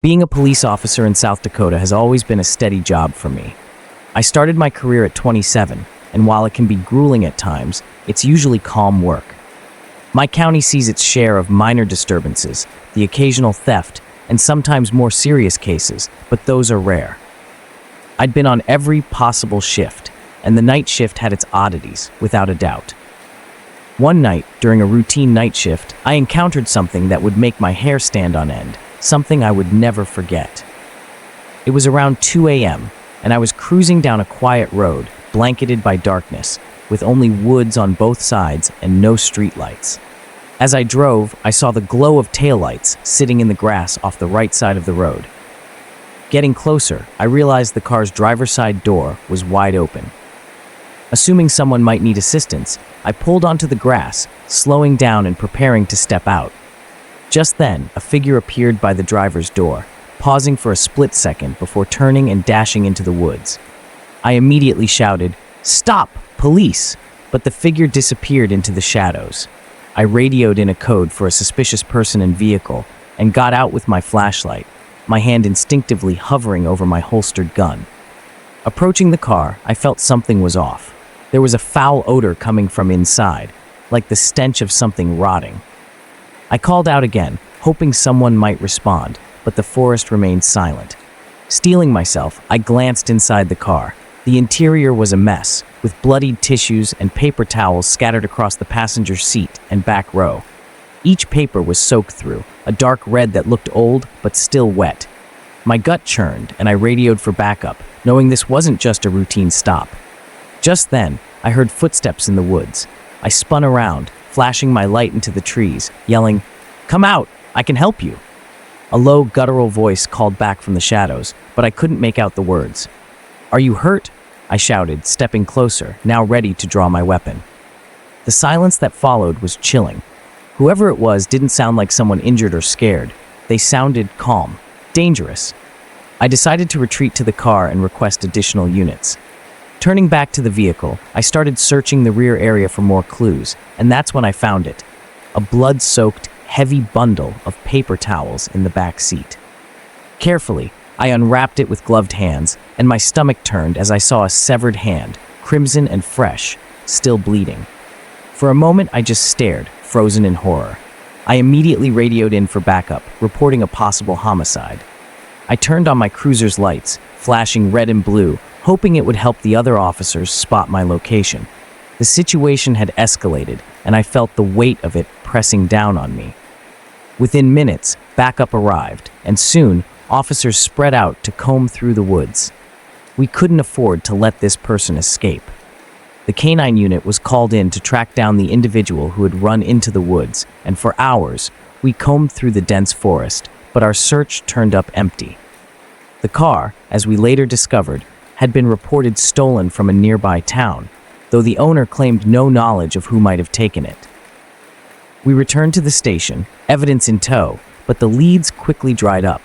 Being a police officer in South Dakota has always been a steady job for me. I started my career at 27, and while it can be grueling at times, it's usually calm work. My county sees its share of minor disturbances, the occasional theft, and sometimes more serious cases, but those are rare. I'd been on every possible shift, and the night shift had its oddities, without a doubt. One night, during a routine night shift, I encountered something that would make my hair stand on end, something I would never forget. It was around 2 a.m., and I was cruising down a quiet road, blanketed by darkness, with only woods on both sides and no streetlights. As I drove, I saw the glow of taillights sitting in the grass off the right side of the road. Getting closer, I realized the car's driver's side door was wide open. Assuming someone might need assistance, I pulled onto the grass, slowing down and preparing to step out. Just then, a figure appeared by the driver's door, pausing for a split second before turning and dashing into the woods. I immediately shouted, "Stop! Police!" but the figure disappeared into the shadows. I radioed in a code for a suspicious person and vehicle and got out with my flashlight, my hand instinctively hovering over my holstered gun. Approaching the car, I felt something was off. There was a foul odor coming from inside, like the stench of something rotting. I called out again, hoping someone might respond, but the forest remained silent. Steeling myself, I glanced inside the car. The interior was a mess, with bloodied tissues and paper towels scattered across the passenger seat and back row. Each paper was soaked through, a dark red that looked old but still wet. My gut churned, and I radioed for backup, knowing this wasn't just a routine stop. Just then, I heard footsteps in the woods. I spun around, flashing my light into the trees, yelling, "Come out! I can help you!" A low, guttural voice called back from the shadows, but I couldn't make out the words. "Are you hurt?" I shouted, stepping closer, now ready to draw my weapon. The silence that followed was chilling. Whoever it was didn't sound like someone injured or scared. They sounded calm, dangerous. I decided to retreat to the car and request additional units. Turning back to the vehicle, I started searching the rear area for more clues, and that's when I found it. A blood-soaked, heavy bundle of paper towels in the back seat. Carefully, I unwrapped it with gloved hands, and my stomach turned as I saw a severed hand, crimson and fresh, still bleeding. For a moment, I just stared, frozen in horror. I immediately radioed in for backup, reporting a possible homicide. I turned on my cruiser's lights, flashing red and blue, hoping it would help the other officers spot my location. The situation had escalated, and I felt the weight of it pressing down on me. Within minutes, backup arrived, and soon, officers spread out to comb through the woods. We couldn't afford to let this person escape. The canine unit was called in to track down the individual who had run into the woods, and for hours, we combed through the dense forest, but our search turned up empty. The car, as we later discovered, had been reported stolen from a nearby town, though the owner claimed no knowledge of who might have taken it. We returned to the station, evidence in tow, but the leads quickly dried up.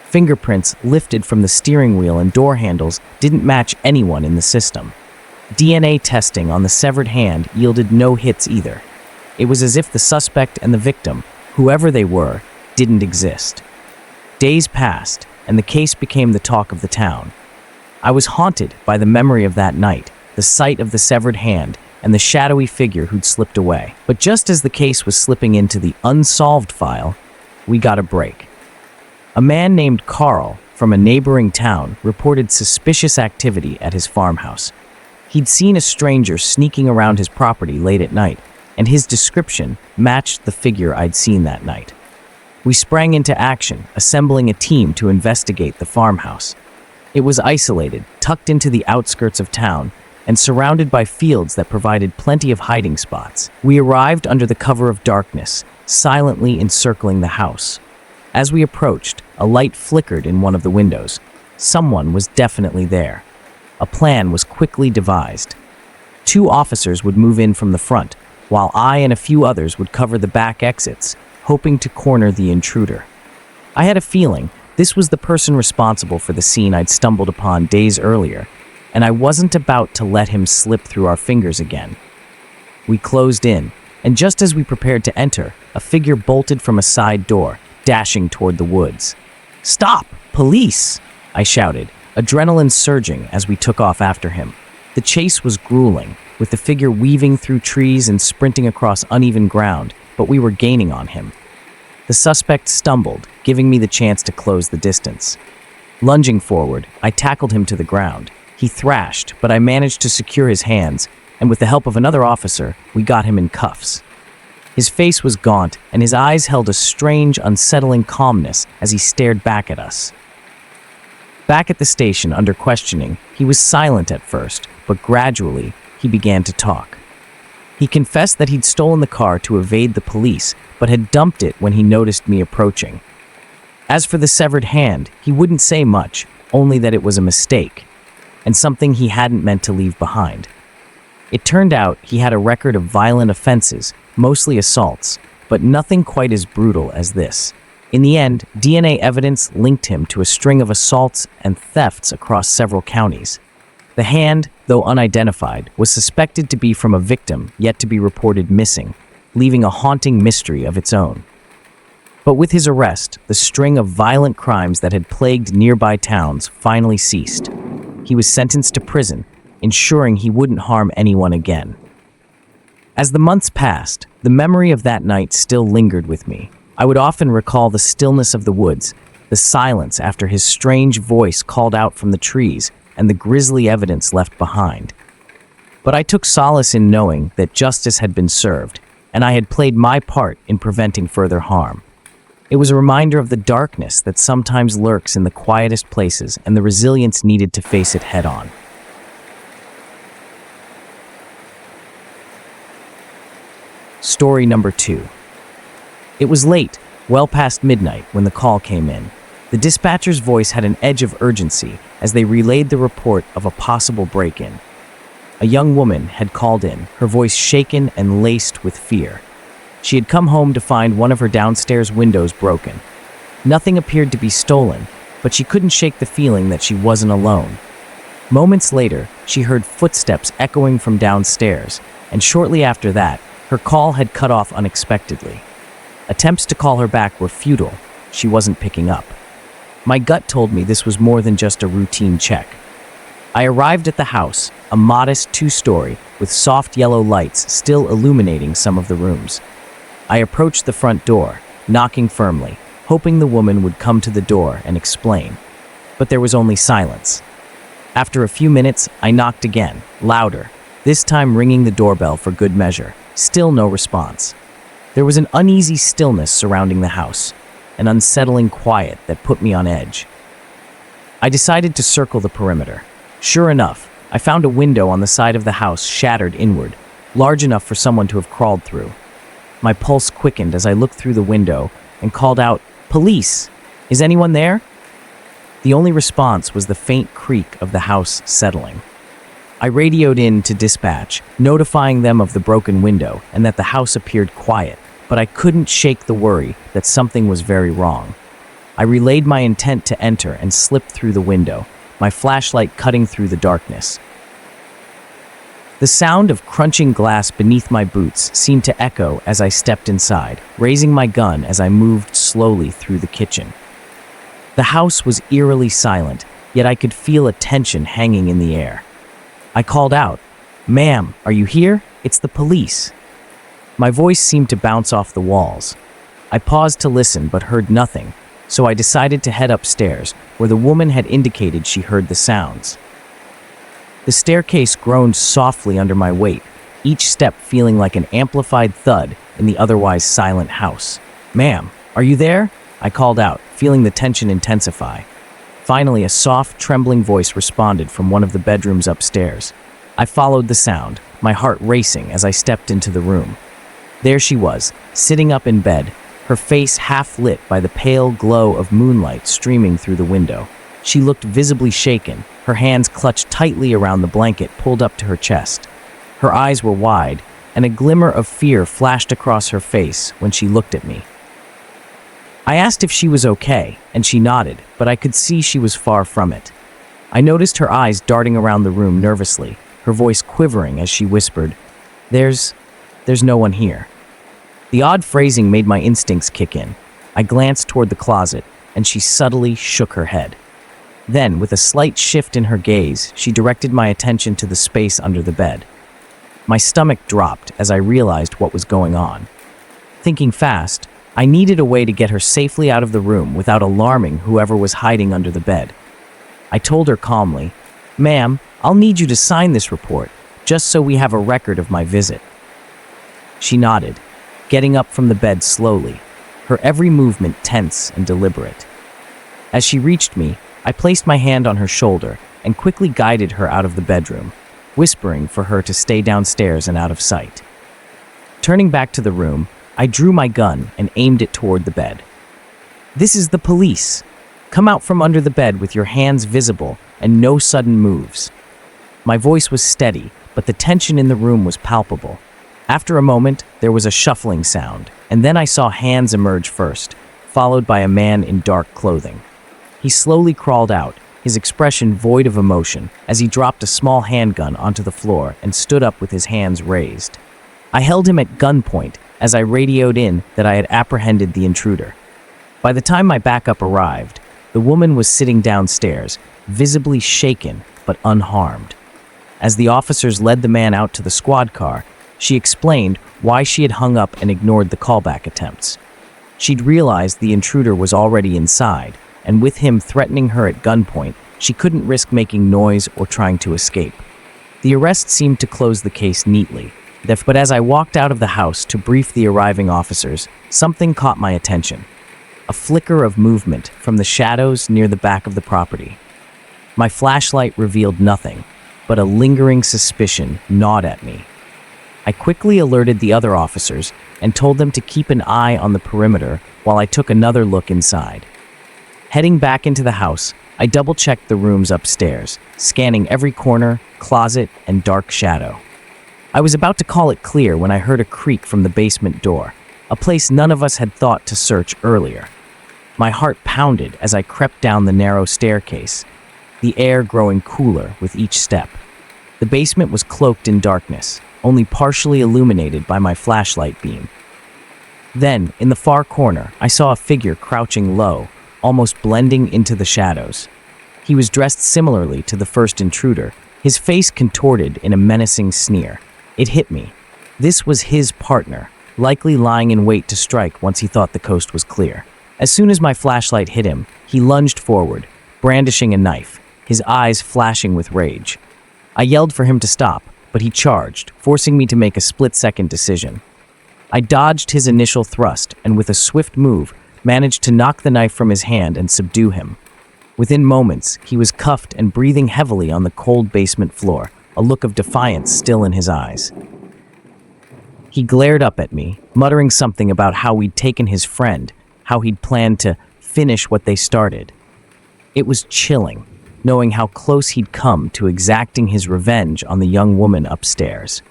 Fingerprints lifted from the steering wheel and door handles didn't match anyone in the system. DNA testing on the severed hand yielded no hits either. It was as if the suspect and the victim, whoever they were, didn't exist. Days passed, and the case became the talk of the town. I was haunted by the memory of that night, the sight of the severed hand, and the shadowy figure who'd slipped away. But just as the case was slipping into the unsolved file, we got a break. A man named Carl from a neighboring town reported suspicious activity at his farmhouse. He'd seen a stranger sneaking around his property late at night, and his description matched the figure I'd seen that night. We sprang into action, assembling a team to investigate the farmhouse. It was isolated, tucked into the outskirts of town, and surrounded by fields that provided plenty of hiding spots. We arrived under the cover of darkness, silently encircling the house. As we approached, a light flickered in one of the windows. Someone was definitely there. A plan was quickly devised. 2 officers would move in from the front, while I and a few others would cover the back exits, hoping to corner the intruder. I had a feeling this was the person responsible for the scene I'd stumbled upon days earlier, and I wasn't about to let him slip through our fingers again. We closed in, and just as we prepared to enter, a figure bolted from a side door, dashing toward the woods. "Stop! Police!" I shouted, adrenaline surging as we took off after him. The chase was grueling, with the figure weaving through trees and sprinting across uneven ground, but we were gaining on him. The suspect stumbled, giving me the chance to close the distance. Lunging forward, I tackled him to the ground. He thrashed, but I managed to secure his hands, and with the help of another officer, we got him in cuffs. His face was gaunt, and his eyes held a strange, unsettling calmness as he stared back at us. Back at the station, under questioning, he was silent at first, but gradually, he began to talk. He confessed that he'd stolen the car to evade the police, but had dumped it when he noticed me approaching. As for the severed hand, he wouldn't say much, only that it was a mistake, and something he hadn't meant to leave behind. It turned out he had a record of violent offenses, mostly assaults, but nothing quite as brutal as this. In the end, DNA evidence linked him to a string of assaults and thefts across several counties. The hand, though unidentified, was suspected to be from a victim yet to be reported missing, leaving a haunting mystery of its own. But with his arrest, the string of violent crimes that had plagued nearby towns finally ceased. He was sentenced to prison, ensuring he wouldn't harm anyone again. As the months passed, the memory of that night still lingered with me. I would often recall the stillness of the woods, the silence after his strange voice called out from the trees, and the grisly evidence left behind. But I took solace in knowing that justice had been served, and I had played my part in preventing further harm. It was a reminder of the darkness that sometimes lurks in the quietest places and the resilience needed to face it head-on. Story number 2. It was late, well past midnight, when the call came in. The dispatcher's voice had an edge of urgency as they relayed the report of a possible break-in. A young woman had called in, her voice shaken and laced with fear. She had come home to find one of her downstairs windows broken. Nothing appeared to be stolen, but she couldn't shake the feeling that she wasn't alone. Moments later, she heard footsteps echoing from downstairs, and shortly after that, her call had cut off unexpectedly. Attempts to call her back were futile. She wasn't picking up. My gut told me this was more than just a routine check. I arrived at the house, a modest 2-story, with soft yellow lights still illuminating some of the rooms. I approached the front door, knocking firmly, hoping the woman would come to the door and explain. But there was only silence. After a few minutes, I knocked again, louder, this time ringing the doorbell for good measure. Still no response. There was an uneasy stillness surrounding the house, an unsettling quiet that put me on edge. I decided to circle the perimeter. Sure enough, I found a window on the side of the house shattered inward, large enough for someone to have crawled through. My pulse quickened as I looked through the window and called out, "Police! Is anyone there?" The only response was the faint creak of the house settling. I radioed in to dispatch, notifying them of the broken window and that the house appeared quiet, but I couldn't shake the worry that something was very wrong. I relayed my intent to enter and slipped through the window, my flashlight cutting through the darkness. The sound of crunching glass beneath my boots seemed to echo as I stepped inside, raising my gun as I moved slowly through the kitchen. The house was eerily silent, yet I could feel a tension hanging in the air. I called out, "Ma'am, are you here? It's the police." My voice seemed to bounce off the walls. I paused to listen but heard nothing, so I decided to head upstairs, where the woman had indicated she heard the sounds. The staircase groaned softly under my weight, each step feeling like an amplified thud in the otherwise silent house. "Ma'am, are you there?" I called out, feeling the tension intensify. Finally, a soft, trembling voice responded from one of the bedrooms upstairs. I followed the sound, my heart racing as I stepped into the room. There she was, sitting up in bed, her face half lit by the pale glow of moonlight streaming through the window. She looked visibly shaken, her hands clutched tightly around the blanket pulled up to her chest. Her eyes were wide, and a glimmer of fear flashed across her face when she looked at me. I asked if she was okay, and she nodded, but I could see she was far from it. I noticed her eyes darting around the room nervously, her voice quivering as she whispered, There's no one here." The odd phrasing made my instincts kick in. I glanced toward the closet, and she subtly shook her head. Then, with a slight shift in her gaze, she directed my attention to the space under the bed. My stomach dropped as I realized what was going on. Thinking fast, I needed a way to get her safely out of the room without alarming whoever was hiding under the bed. I told her calmly, "Ma'am, I'll need you to sign this report, just so we have a record of my visit." She nodded, getting up from the bed slowly, her every movement tense and deliberate. As she reached me, I placed my hand on her shoulder and quickly guided her out of the bedroom, whispering for her to stay downstairs and out of sight. Turning back to the room, I drew my gun and aimed it toward the bed. "This is the police. Come out from under the bed with your hands visible and no sudden moves." My voice was steady, but the tension in the room was palpable. After a moment, there was a shuffling sound, and then I saw hands emerge first, followed by a man in dark clothing. He slowly crawled out, his expression void of emotion, as he dropped a small handgun onto the floor and stood up with his hands raised. I held him at gunpoint as I radioed in that I had apprehended the intruder. By the time my backup arrived, the woman was sitting downstairs, visibly shaken but unharmed. As the officers led the man out to the squad car, she explained why she had hung up and ignored the callback attempts. She'd realized the intruder was already inside, and with him threatening her at gunpoint, she couldn't risk making noise or trying to escape. The arrest seemed to close the case neatly, but as I walked out of the house to brief the arriving officers, something caught my attention. A flicker of movement from the shadows near the back of the property. My flashlight revealed nothing, but a lingering suspicion gnawed at me. I quickly alerted the other officers and told them to keep an eye on the perimeter while I took another look inside. Heading back into the house, I double-checked the rooms upstairs, scanning every corner, closet, and dark shadow. I was about to call it clear when I heard a creak from the basement door, a place none of us had thought to search earlier. My heart pounded as I crept down the narrow staircase, the air growing cooler with each step. The basement was cloaked in darkness, only partially illuminated by my flashlight beam. Then, in the far corner, I saw a figure crouching low, almost blending into the shadows. He was dressed similarly to the first intruder, his face contorted in a menacing sneer. It hit me. This was his partner, likely lying in wait to strike once he thought the coast was clear. As soon as my flashlight hit him, he lunged forward, brandishing a knife, his eyes flashing with rage. I yelled for him to stop, but he charged, forcing me to make a split-second decision. I dodged his initial thrust and with a swift move, managed to knock the knife from his hand and subdue him. Within moments, he was cuffed and breathing heavily on the cold basement floor, a look of defiance still in his eyes. He glared up at me, muttering something about how we'd taken his friend, how he'd planned to finish what they started. It was chilling, knowing how close he'd come to exacting his revenge on the young woman upstairs.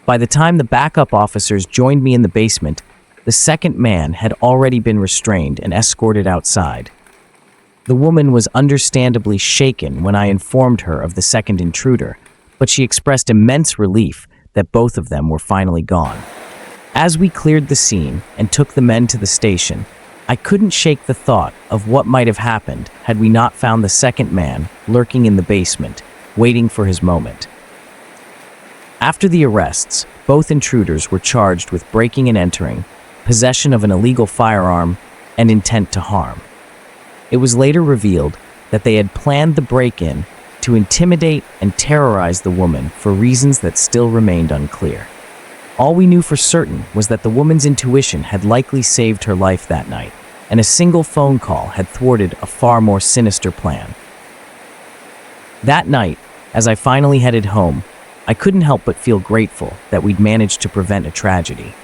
By the time the backup officers joined me in the basement, the second man had already been restrained and escorted outside. The woman was understandably shaken when I informed her of the second intruder, but she expressed immense relief that both of them were finally gone. As we cleared the scene and took the men to the station, I couldn't shake the thought of what might have happened had we not found the second man lurking in the basement, waiting for his moment. After the arrests, both intruders were charged with breaking and entering, possession of an illegal firearm, and intent to harm. It was later revealed that they had planned the break-in to intimidate and terrorize the woman for reasons that still remained unclear. All we knew for certain was that the woman's intuition had likely saved her life that night, and a single phone call had thwarted a far more sinister plan. That night, as I finally headed home, I couldn't help but feel grateful that we'd managed to prevent a tragedy.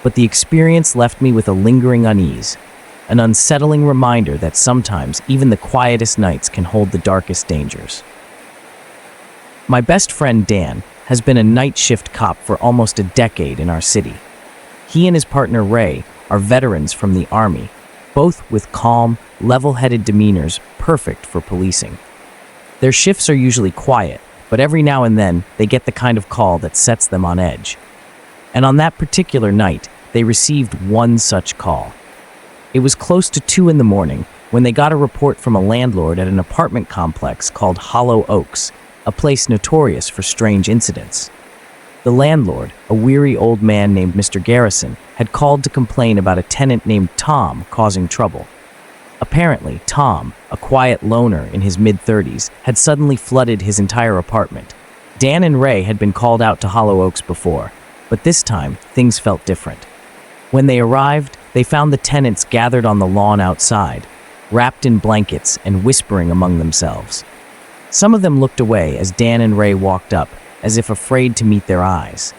But the experience left me with a lingering unease, an unsettling reminder that sometimes even the quietest nights can hold the darkest dangers. My best friend Dan has been a night shift cop for almost a decade in our city. He and his partner Ray are veterans from the Army, both with calm, level-headed demeanors perfect for policing. Their shifts are usually quiet, but every now and then they get the kind of call that sets them on edge. And on that particular night, they received one such call. It was close to 2 in the morning when they got a report from a landlord at an apartment complex called Hollow Oaks, a place notorious for strange incidents. The landlord, a weary old man named Mr. Garrison, had called to complain about a tenant named Tom causing trouble. Apparently, Tom, a quiet loner in his mid-30s, had suddenly flooded his entire apartment. Dan and Ray had been called out to Hollow Oaks before, but this time, things felt different. When they arrived, they found the tenants gathered on the lawn outside, wrapped in blankets and whispering among themselves. Some of them looked away as Dan and Ray walked up, as if afraid to meet their eyes.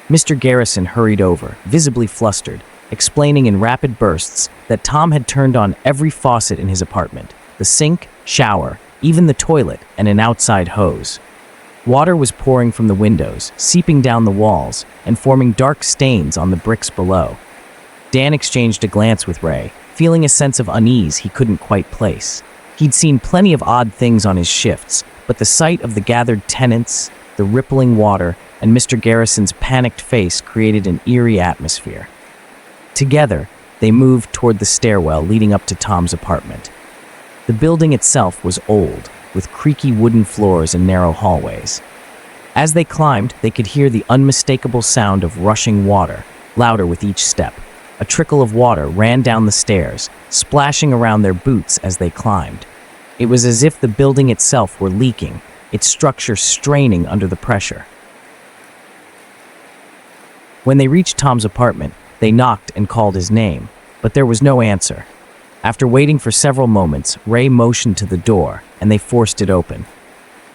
Mr. Garrison hurried over, visibly flustered, explaining in rapid bursts that Tom had turned on every faucet in his apartment, the sink, shower, even the toilet, and an outside hose. Water was pouring from the windows, seeping down the walls, and forming dark stains on the bricks below. Dan exchanged a glance with Ray, feeling a sense of unease he couldn't quite place. He'd seen plenty of odd things on his shifts, but the sight of the gathered tenants, the rippling water, and Mr. Garrison's panicked face created an eerie atmosphere. Together, they moved toward the stairwell leading up to Tom's apartment. The building itself was old, with creaky wooden floors and narrow hallways. As they climbed, they could hear the unmistakable sound of rushing water, louder with each step. A trickle of water ran down the stairs, splashing around their boots as they climbed. It was as if the building itself were leaking, its structure straining under the pressure. When they reached Tom's apartment, they knocked and called his name, but there was no answer. After waiting for several moments, Ray motioned to the door, and they forced it open.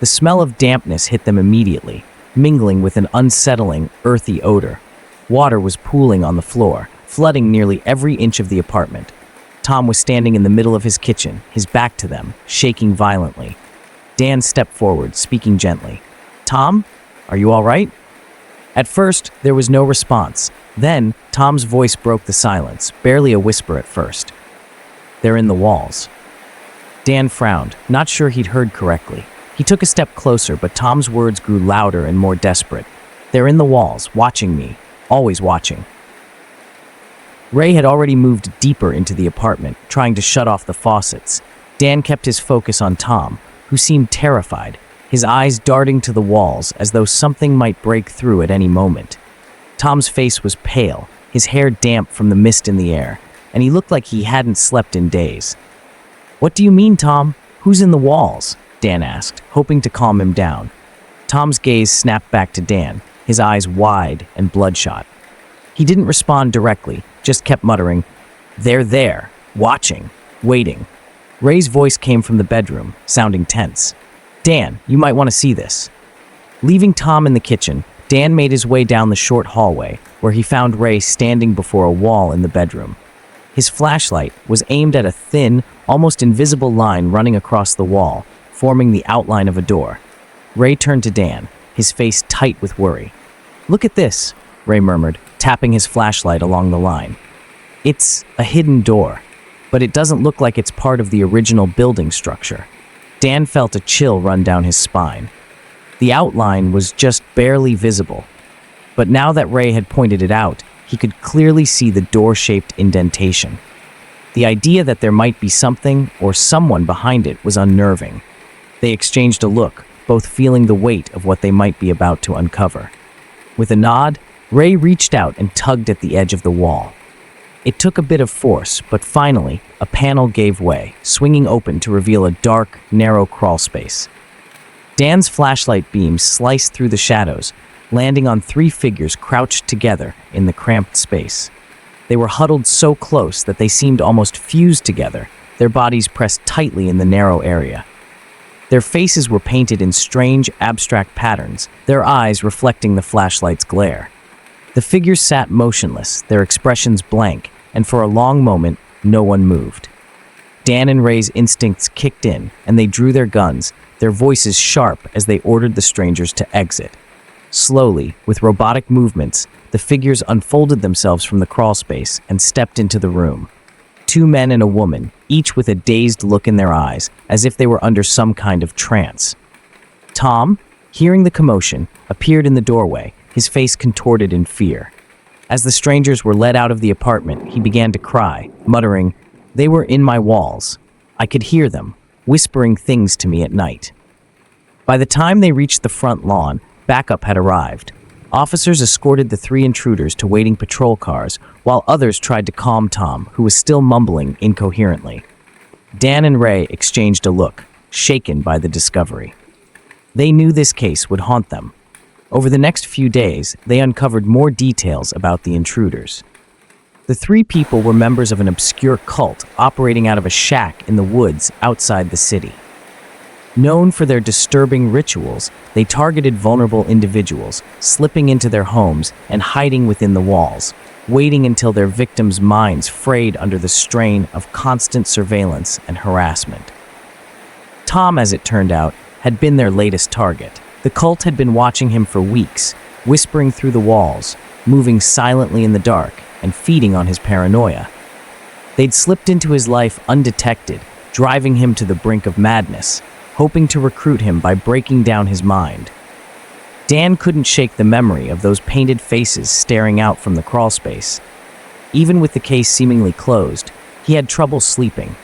The smell of dampness hit them immediately, mingling with an unsettling, earthy odor. Water was pooling on the floor, flooding nearly every inch of the apartment. Tom was standing in the middle of his kitchen, his back to them, shaking violently. Dan stepped forward, speaking gently. "Tom, are you all right?" At first, there was no response. Then, Tom's voice broke the silence, barely a whisper at first. "They're in the walls." Dan frowned, not sure he'd heard correctly. He took a step closer, but Tom's words grew louder and more desperate. "They're in the walls, watching me, always watching." Ray had already moved deeper into the apartment, trying to shut off the faucets. Dan kept his focus on Tom, who seemed terrified, his eyes darting to the walls as though something might break through at any moment. Tom's face was pale, his hair damp from the mist in the air, and he looked like he hadn't slept in days. "What do you mean, Tom? Who's in the walls?" Dan asked, hoping to calm him down. Tom's gaze snapped back to Dan, his eyes wide and bloodshot. He didn't respond directly, just kept muttering, "They're there, watching, waiting." Ray's voice came from the bedroom, sounding tense. "Dan, you might want to see this." Leaving Tom in the kitchen, Dan made his way down the short hallway, where he found Ray standing before a wall in the bedroom. His flashlight was aimed at a thin, almost invisible line running across the wall, forming the outline of a door. Ray turned to Dan, his face tight with worry. "Look at this," Ray murmured, tapping his flashlight along the line. "It's a hidden door, but it doesn't look like it's part of the original building structure." Dan felt a chill run down his spine. The outline was just barely visible, but now that Ray had pointed it out, he could clearly see the door-shaped indentation. The idea that there might be something or someone behind it was unnerving. They exchanged a look, both feeling the weight of what they might be about to uncover. With a nod, Ray reached out and tugged at the edge of the wall. It took a bit of force, but finally, a panel gave way, swinging open to reveal a dark, narrow crawl space. Dan's flashlight beam sliced through the shadows, landing on 3 figures crouched together in the cramped space. They were huddled so close that they seemed almost fused together, their bodies pressed tightly in the narrow area. Their faces were painted in strange, abstract patterns, their eyes reflecting the flashlight's glare. The figures sat motionless, their expressions blank, and for a long moment, no one moved. Dan and Ray's instincts kicked in, and they drew their guns, their voices sharp as they ordered the strangers to exit. Slowly, with robotic movements, the figures unfolded themselves from the crawl space and stepped into the room. 2 men and a woman, each with a dazed look in their eyes, as if they were under some kind of trance. Tom, hearing the commotion, appeared in the doorway, his face contorted in fear. As the strangers were led out of the apartment, he began to cry, muttering, "They were in my walls. I could hear them, whispering things to me at night." By the time they reached the front lawn, backup had arrived. Officers escorted the three intruders to waiting patrol cars, while others tried to calm Tom, who was still mumbling incoherently. Dan and Ray exchanged a look, shaken by the discovery. They knew this case would haunt them. Over the next few days, they uncovered more details about the intruders. The three people were members of an obscure cult operating out of a shack in the woods outside the city. Known for their disturbing rituals, they targeted vulnerable individuals, slipping into their homes and hiding within the walls, waiting until their victims' minds frayed under the strain of constant surveillance and harassment. Tom, as it turned out, had been their latest target. The cult had been watching him for weeks, whispering through the walls, moving silently in the dark, and feeding on his paranoia. They'd slipped into his life undetected, driving him to the brink of madness, hoping to recruit him by breaking down his mind. Dan couldn't shake the memory of those painted faces staring out from the crawlspace. Even with the case seemingly closed, he had trouble sleeping.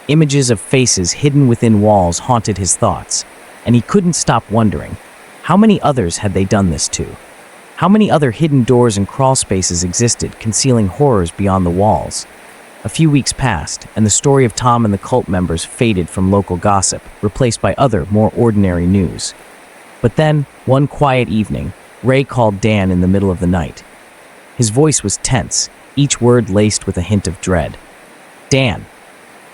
Images of faces hidden within walls haunted his thoughts, and he couldn't stop wondering, how many others had they done this to? How many other hidden doors and crawl spaces existed, concealing horrors beyond the walls? A few weeks passed, and the story of Tom and the cult members faded from local gossip, replaced by other, more ordinary news. But then, one quiet evening, Ray called Dan in the middle of the night. His voice was tense, each word laced with a hint of dread. "Dan,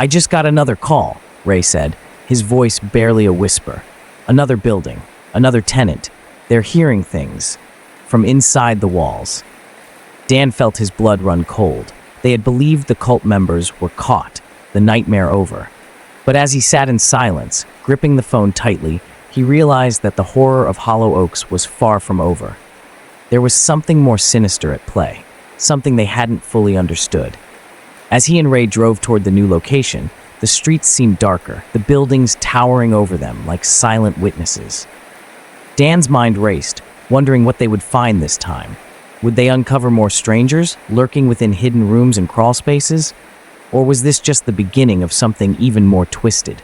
I just got another call," Ray said, his voice barely a whisper. "Another building, another tenant. They're hearing things from inside the walls." Dan felt his blood run cold. They had believed the cult members were caught, the nightmare over. But as he sat in silence, gripping the phone tightly, he realized that the horror of Hollow Oaks was far from over. There was something more sinister at play, something they hadn't fully understood. As he and Ray drove toward the new location, the streets seemed darker, the buildings towering over them like silent witnesses. Dan's mind raced, wondering what they would find this time. Would they uncover more strangers, lurking within hidden rooms and crawl spaces? Or was this just the beginning of something even more twisted?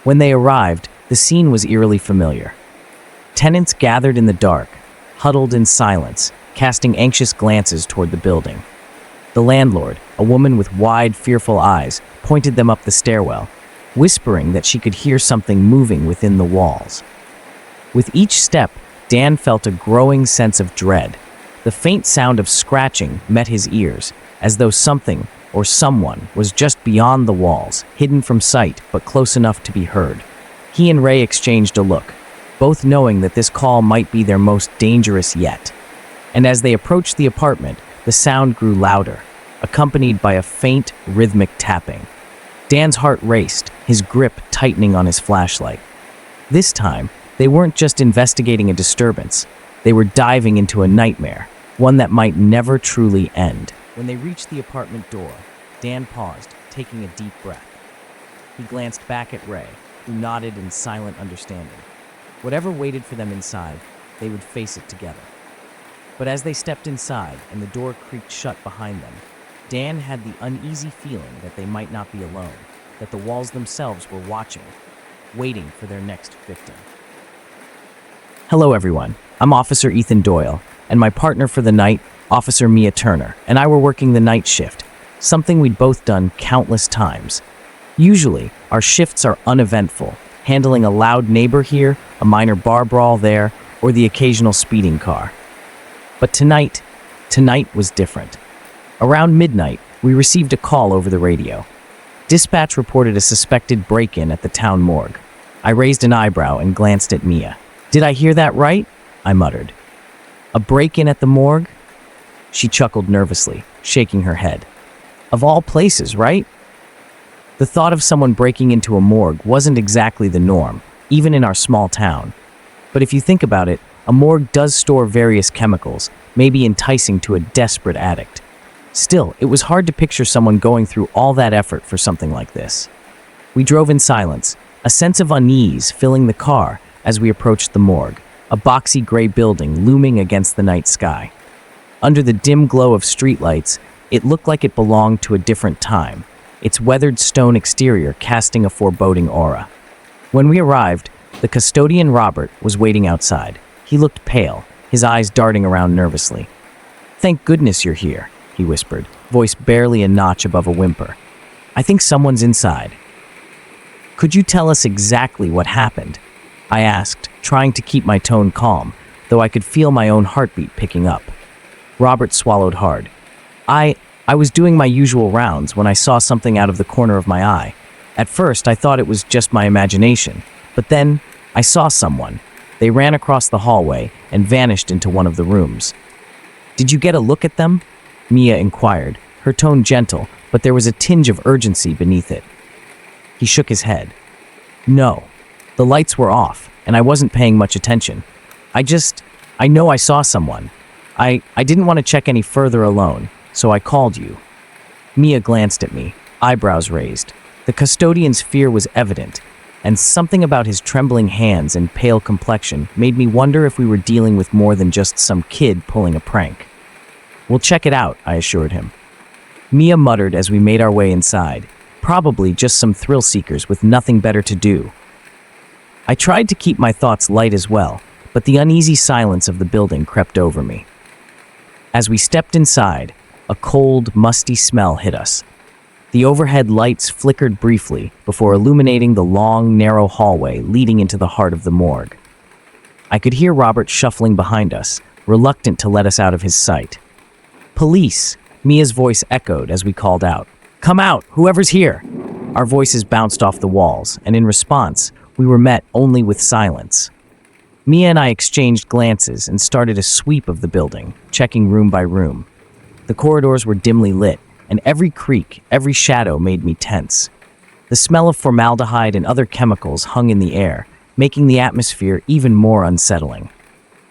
When they arrived, the scene was eerily familiar. Tenants gathered in the dark, huddled in silence, casting anxious glances toward the building. The landlord, a woman with wide, fearful eyes, pointed them up the stairwell, whispering that she could hear something moving within the walls. With each step, Dan felt a growing sense of dread. The faint sound of scratching met his ears, as though something or someone was just beyond the walls, hidden from sight but close enough to be heard. He and Ray exchanged a look, both knowing that this call might be their most dangerous yet. And as they approached the apartment, the sound grew louder, accompanied by a faint, rhythmic tapping. Dan's heart raced, his grip tightening on his flashlight. This time, they weren't just investigating a disturbance. They were diving into a nightmare, one that might never truly end. When they reached the apartment door, Dan paused, taking a deep breath. He glanced back at Ray, who nodded in silent understanding. Whatever waited for them inside, they would face it together. But as they stepped inside and the door creaked shut behind them, Dan had the uneasy feeling that they might not be alone, that the walls themselves were watching, waiting for their next victim. Hello everyone, I'm Officer Ethan Doyle, and my partner for the night, Officer Mia Turner, and I were working the night shift, something we'd both done countless times. Usually, our shifts are uneventful, handling a loud neighbor here, a minor bar brawl there, or the occasional speeding car. But tonight was different. Around midnight, we received a call over the radio. Dispatch reported a suspected break-in at the town morgue. I raised an eyebrow and glanced at Mia. "Did I hear that right?" I muttered. "A break-in at the morgue?" She chuckled nervously, shaking her head. "Of all places, right?" The thought of someone breaking into a morgue wasn't exactly the norm, even in our small town. But if you think about it, a morgue does store various chemicals, maybe enticing to a desperate addict. Still, it was hard to picture someone going through all that effort for something like this. We drove in silence, a sense of unease filling the car as we approached the morgue, a boxy gray building looming against the night sky. Under the dim glow of streetlights, it looked like it belonged to a different time, its weathered stone exterior casting a foreboding aura. When we arrived, the custodian Robert was waiting outside. He looked pale, his eyes darting around nervously. "Thank goodness you're here," he whispered, voice barely a notch above a whimper. "I think someone's inside." "Could you tell us exactly what happened?" I asked, trying to keep my tone calm, though I could feel my own heartbeat picking up. Robert swallowed hard. I was doing my usual rounds when I saw something out of the corner of my eye. At first, I thought it was just my imagination, but then I saw someone. They ran across the hallway and vanished into one of the rooms. "Did you get a look at them?" Mia inquired, her tone gentle, but there was a tinge of urgency beneath it. He shook his head. "No. The lights were off, and I wasn't paying much attention. I know I saw someone. I didn't want to check any further alone, so I called you." Mia glanced at me, eyebrows raised. The custodian's fear was evident, and something about his trembling hands and pale complexion made me wonder if we were dealing with more than just some kid pulling a prank. "We'll check it out," I assured him. Mia muttered as we made our way inside, probably just some thrill seekers with nothing better to do. I tried to keep my thoughts light as well, but the uneasy silence of the building crept over me. As we stepped inside, a cold, musty smell hit us. The overhead lights flickered briefly before illuminating the long, narrow hallway leading into the heart of the morgue. I could hear Robert shuffling behind us, reluctant to let us out of his sight. "Police!" Mia's voice echoed as we called out. "Come out, whoever's here!" Our voices bounced off the walls, and in response, we were met only with silence. Mia and I exchanged glances and started a sweep of the building, checking room by room. The corridors were dimly lit, and every creak, every shadow made me tense. The smell of formaldehyde and other chemicals hung in the air, making the atmosphere even more unsettling.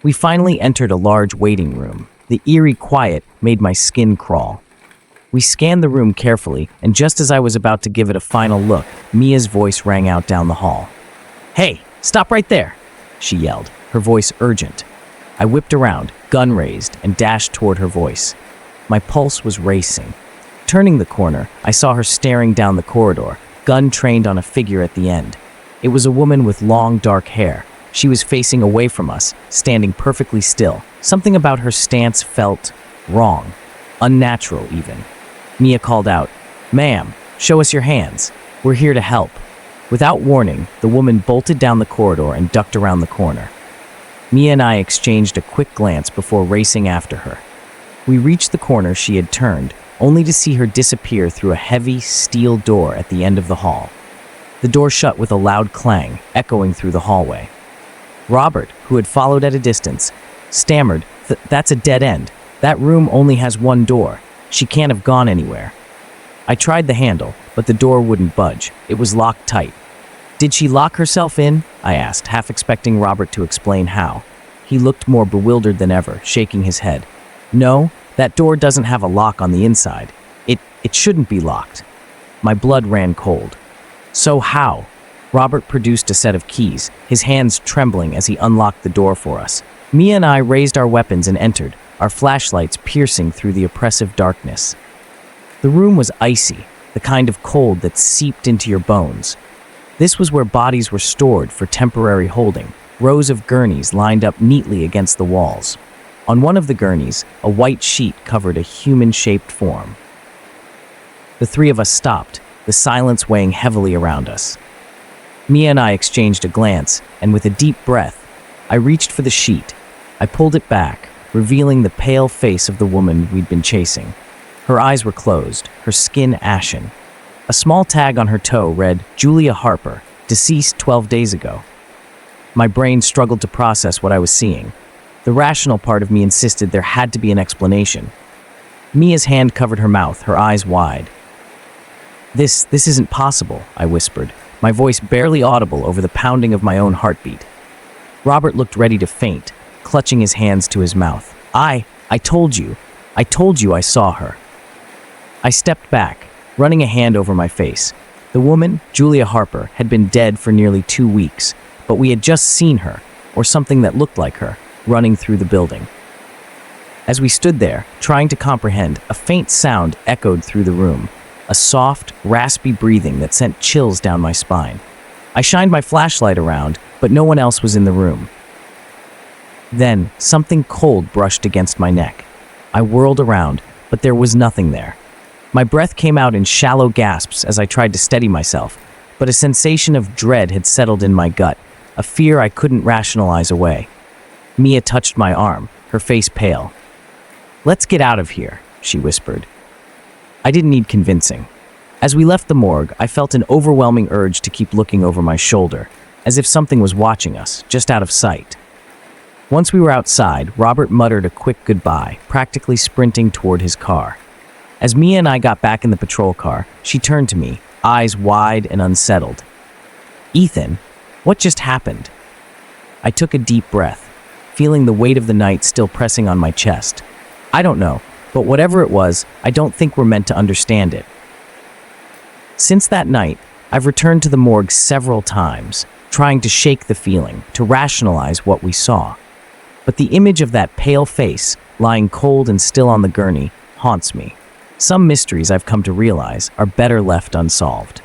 We finally entered a large waiting room. The eerie quiet made my skin crawl. We scanned the room carefully, and just as I was about to give it a final look, Mia's voice rang out down the hall. "Hey, stop right there!" she yelled, her voice urgent. I whipped around, gun raised, and dashed toward her voice. My pulse was racing. Turning the corner, I saw her staring down the corridor, gun trained on a figure at the end. It was a woman with long, dark hair. She was facing away from us, standing perfectly still. Something about her stance felt wrong, unnatural even. Mia called out, "Ma'am, show us your hands. We're here to help." Without warning, the woman bolted down the corridor and ducked around the corner. Mia and I exchanged a quick glance before racing after her. We reached the corner she had turned, only to see her disappear through a heavy steel door at the end of the hall. The door shut with a loud clang, echoing through the hallway. Robert, who had followed at a distance, stammered, "That's a dead end. That room only has one door. She can't have gone anywhere." I tried the handle, but the door wouldn't budge. It was locked tight. "Did she lock herself in?" I asked, half expecting Robert to explain how. He looked more bewildered than ever, shaking his head. "No, that door doesn't have a lock on the inside. It shouldn't be locked." My blood ran cold. "So how?" Robert produced a set of keys, his hands trembling as he unlocked the door for us. Mia and I raised our weapons and entered, our flashlights piercing through the oppressive darkness. The room was icy, the kind of cold that seeped into your bones. This was where bodies were stored for temporary holding, rows of gurneys lined up neatly against the walls. On one of the gurneys, a white sheet covered a human-shaped form. The three of us stopped, the silence weighing heavily around us. Mia and I exchanged a glance, and with a deep breath, I reached for the sheet. I pulled it back, revealing the pale face of the woman we'd been chasing. Her eyes were closed, her skin ashen. A small tag on her toe read, "Julia Harper, deceased 12 days ago." My brain struggled to process what I was seeing. The rational part of me insisted there had to be an explanation. Mia's hand covered her mouth, her eyes wide. This isn't possible," I whispered, my voice barely audible over the pounding of my own heartbeat. Robert looked ready to faint, clutching his hands to his mouth. I told you I saw her." I stepped back, running a hand over my face. The woman, Julia Harper, had been dead for nearly 2 weeks, but we had just seen her, or something that looked like her, running through the building. As we stood there, trying to comprehend, a faint sound echoed through the room, a soft, raspy breathing that sent chills down my spine. I shined my flashlight around, but no one else was in the room. Then, something cold brushed against my neck. I whirled around, but there was nothing there. My breath came out in shallow gasps as I tried to steady myself, but a sensation of dread had settled in my gut, a fear I couldn't rationalize away. Mia touched my arm, her face pale. "Let's get out of here," she whispered. I didn't need convincing. As we left the morgue, I felt an overwhelming urge to keep looking over my shoulder, as if something was watching us, just out of sight. Once we were outside, Robert muttered a quick goodbye, practically sprinting toward his car. As Mia and I got back in the patrol car, she turned to me, eyes wide and unsettled. "Ethan, what just happened?" I took a deep breath, feeling the weight of the night still pressing on my chest. I don't know, but whatever it was, I don't think we're meant to understand it. Since that night, I've returned to the morgue several times, trying to shake the feeling, to rationalize what we saw. But the image of that pale face, lying cold and still on the gurney, haunts me. Some mysteries I've come to realize are better left unsolved.